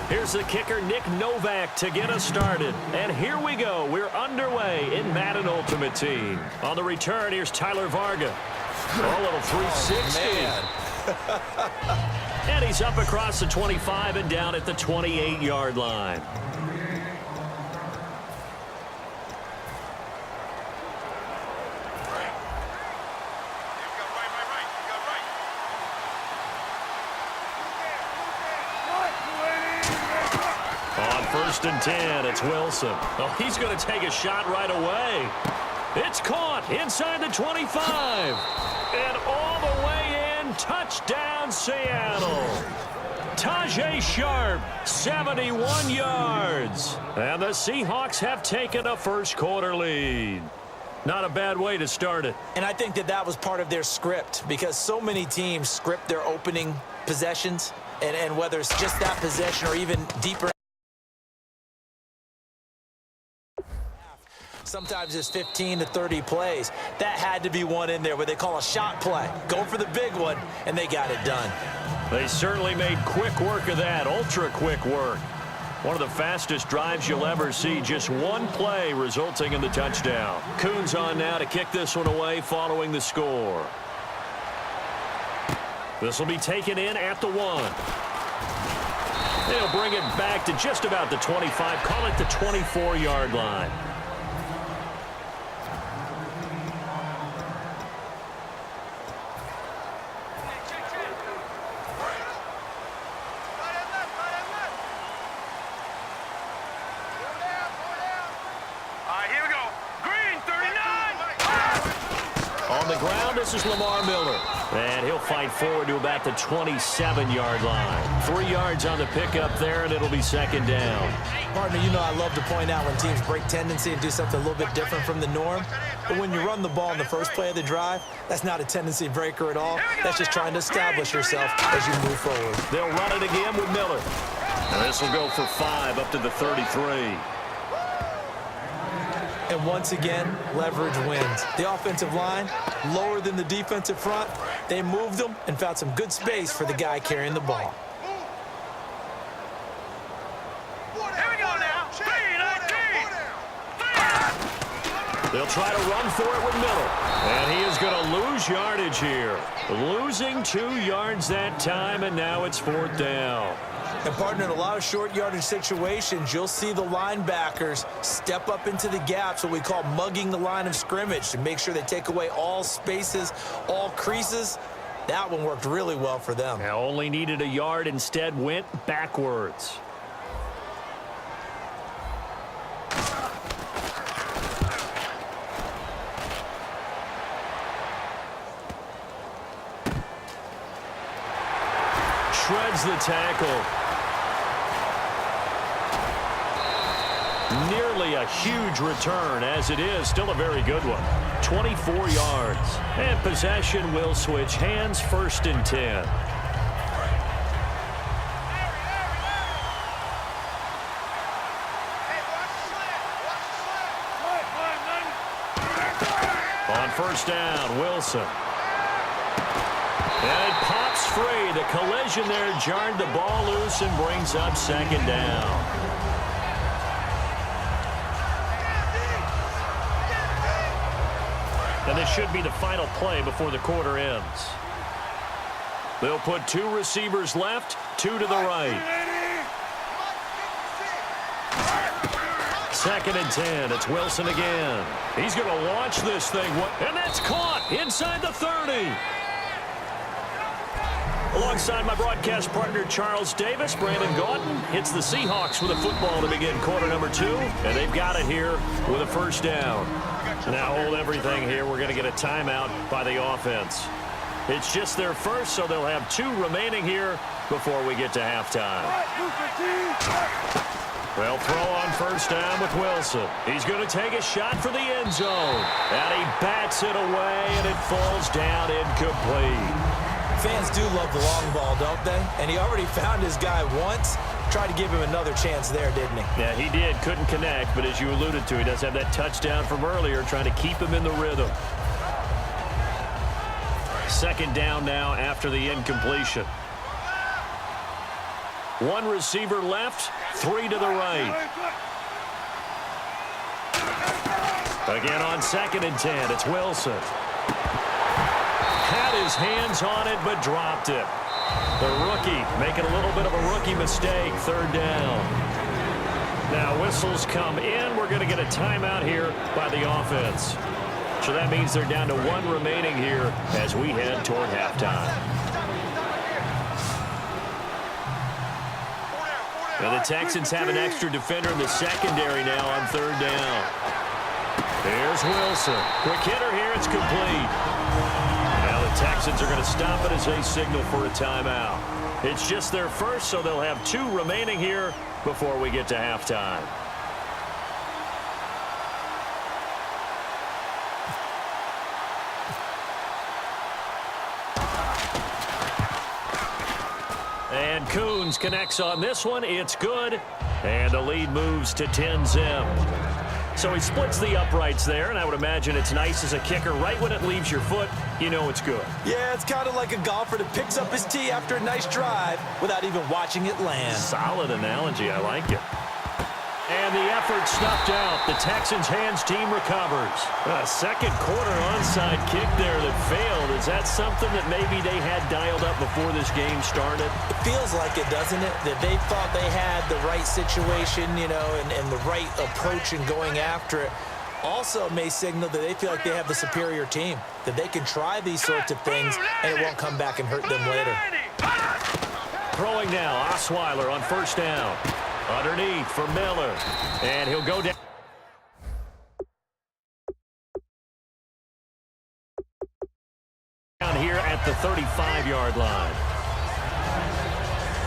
Here's the kicker, Nick Novak, to get us started. And here we go. We're underway in Madden Ultimate Team. On the return, here's Tyler Varga. A little 360. And he's up across the 25 and down at the 28-yard line. On 1st and 10, it's Wilson. Oh, he's going to take a shot right away. It's caught inside the 25. And all the way in, touchdown Seattle. Tajay Sharp, 71 yards. And the Seahawks have taken a first-quarter lead. Not a bad way to start it. And I think that was part of their script, because so many teams script their opening possessions, and whether it's just that possession or even deeper. Sometimes it's 15 to 30 plays. That had to be one in there where they call a shot play. Go for the big one, and they got it done. They certainly made quick work of that, ultra-quick work. One of the fastest drives you'll ever see, just one play resulting in the touchdown. Coons on now to kick this one away following the score. This will be taken in at the 1. They'll bring it back to just about the 25, call it the 24-yard line. This is Lamar Miller, and he'll fight forward to about the 27-yard line. 3 yards on the pickup there, and it'll be 2nd down. Partner, you know I love to point out when teams break tendency and do something a little bit different from the norm. But when you run the ball in the first play of the drive, that's not a tendency breaker at all. That's just trying to establish yourself as you move forward. They'll run it again with Miller. And this will go for 5 up to the 33. And once again, leverage wins. The offensive line, lower than the defensive front. They moved them and found some good space for the guy carrying the ball. They'll try to run for it with Miller. And he is going to lose yardage here. Losing 2 yards that time, and now it's 4th down. And, partner, in a lot of short yardage situations, you'll see the linebackers step up into the gaps, what we call mugging the line of scrimmage, to make sure they take away all spaces, all creases. That one worked really well for them. Now only needed a yard, instead went backwards. Shreds the tackle. Nearly a huge return, as it is still a very good one. 24 yards. And possession will switch hands, 1st and 10. On 1st down, Wilson. And it pops free. The collision there jarred the ball loose and brings up 2nd down. And this should be the final play before the quarter ends. They'll put 2 receivers left, 2 to the right. 2nd and 10. It's Wilson again. He's going to launch this thing. And that's caught inside the 30. Alongside my broadcast partner, Charles Davis, Brandon Gaudin hits the Seahawks with a football to begin quarter number 2. And they've got it here with a 1st down. Now hold everything here. We're going to get a timeout by the offense. It's just their first, so they'll have 2 remaining here before we get to halftime. They'll throw on 1st down with Wilson. He's going to take a shot for the end zone. And he bats it away, and it falls down incomplete. Fans do love the long ball, don't they? And he already found his guy once. Tried to give him another chance there, didn't he? Yeah, he did. Couldn't connect, but as you alluded to, he does have that touchdown from earlier, trying to keep him in the rhythm. 2nd down now after the incompletion. One receiver left, three to the right. Again on 2nd and 10, it's Wilson. Had his hands on it, but dropped it. The rookie making a little bit of a rookie mistake, 3rd down. Now whistles come in. We're going to get a timeout here by the offense. So that means they're down to 1 remaining here as we head toward halftime. Now the Texans have an extra defender in the secondary now on 3rd down. Here's Wilson. Quick hitter here. It's complete. Now the Texans are going to stop it as they signal for a timeout. It's just their first, so they'll have 2 remaining here before we get to halftime. And Coons connects on this one. It's good. And the lead moves to 10-zip. So he splits the uprights there, and I would imagine it's nice as a kicker. Right when it leaves your foot, you know it's good. Yeah, it's kind of like a golfer that picks up his tee after a nice drive without even watching it land. Solid analogy. I like it. And the effort snuffed out. The Texans' hands team recovers. A second quarter onside kick there that failed. Is that something that maybe they had dialed up before this game started? It feels like it, doesn't it? That they thought they had the right situation, you know, and the right approach in going after it. Also may signal that they feel like they have the superior team, that they can try these sorts of things and it won't come back and hurt them later. Throwing now, Osweiler on 1st down. Underneath for Miller. And he'll go down. Down here at the 35-yard line.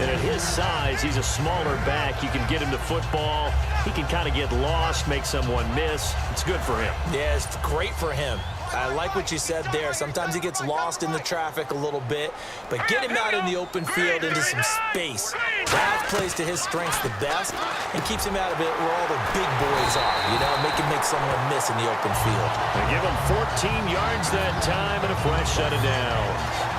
And at his size, he's a smaller back. You can get him to football. He can kind of get lost, make someone miss. It's good for him. Yeah, it's great for him. I like what you said there. Sometimes he gets lost in the traffic a little bit, but get him out in the open field into some space. That plays to his strengths the best and keeps him out of it where all the big boys are, you know, make someone miss in the open field. They give him 14 yards that time and a flash shut it down.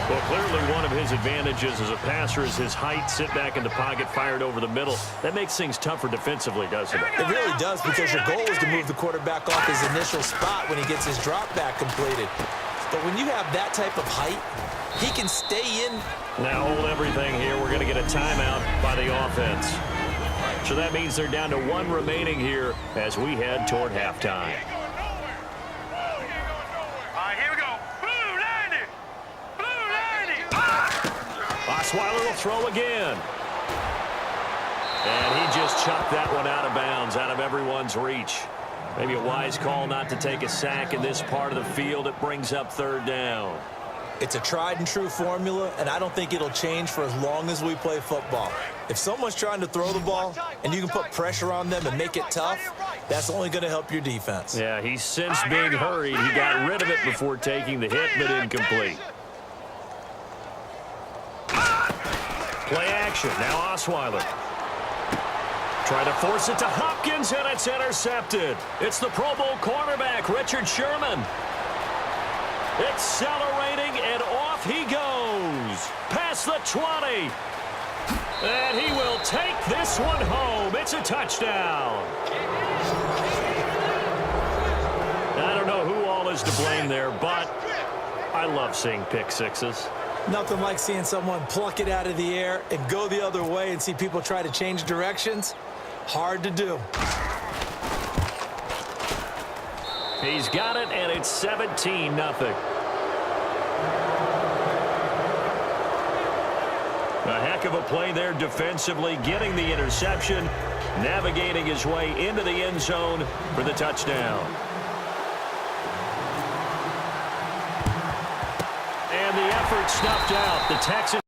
Well, clearly one of his advantages as a passer is his height. Sit back in the pocket, fired over the middle. That makes things tougher defensively, doesn't it? It really does, because your goal is to move the quarterback off his initial spot when he gets his drop back completed. But when you have that type of height, he can stay in. Now hold everything here. We're going to get a timeout by the offense. So that means they're down to 1 remaining here as we head toward halftime. Osweiler will throw again. And he just chucked that one out of bounds, out of everyone's reach. Maybe a wise call not to take a sack in this part of the field. It brings up 3rd down. It's a tried and true formula, and I don't think it'll change for as long as we play football. If someone's trying to throw the ball and you can put pressure on them and make it tough, that's only going to help your defense. Yeah, he's since being hurried. He got rid of it before taking the hit, but incomplete. Play action. Now Osweiler. Try to force it to Hopkins, and it's intercepted. It's the Pro Bowl cornerback, Richard Sherman. Accelerating, and off he goes. Past the 20. And he will take this one home. It's a touchdown. I don't know who all is to blame there, but I love seeing pick sixes. Nothing like seeing someone pluck it out of the air and go the other way and see people try to change directions. Hard to do. He's got it, and it's 17-0. A heck of a play there defensively, getting the interception, navigating his way into the end zone for the touchdown. And the effort snuffed out. The Texans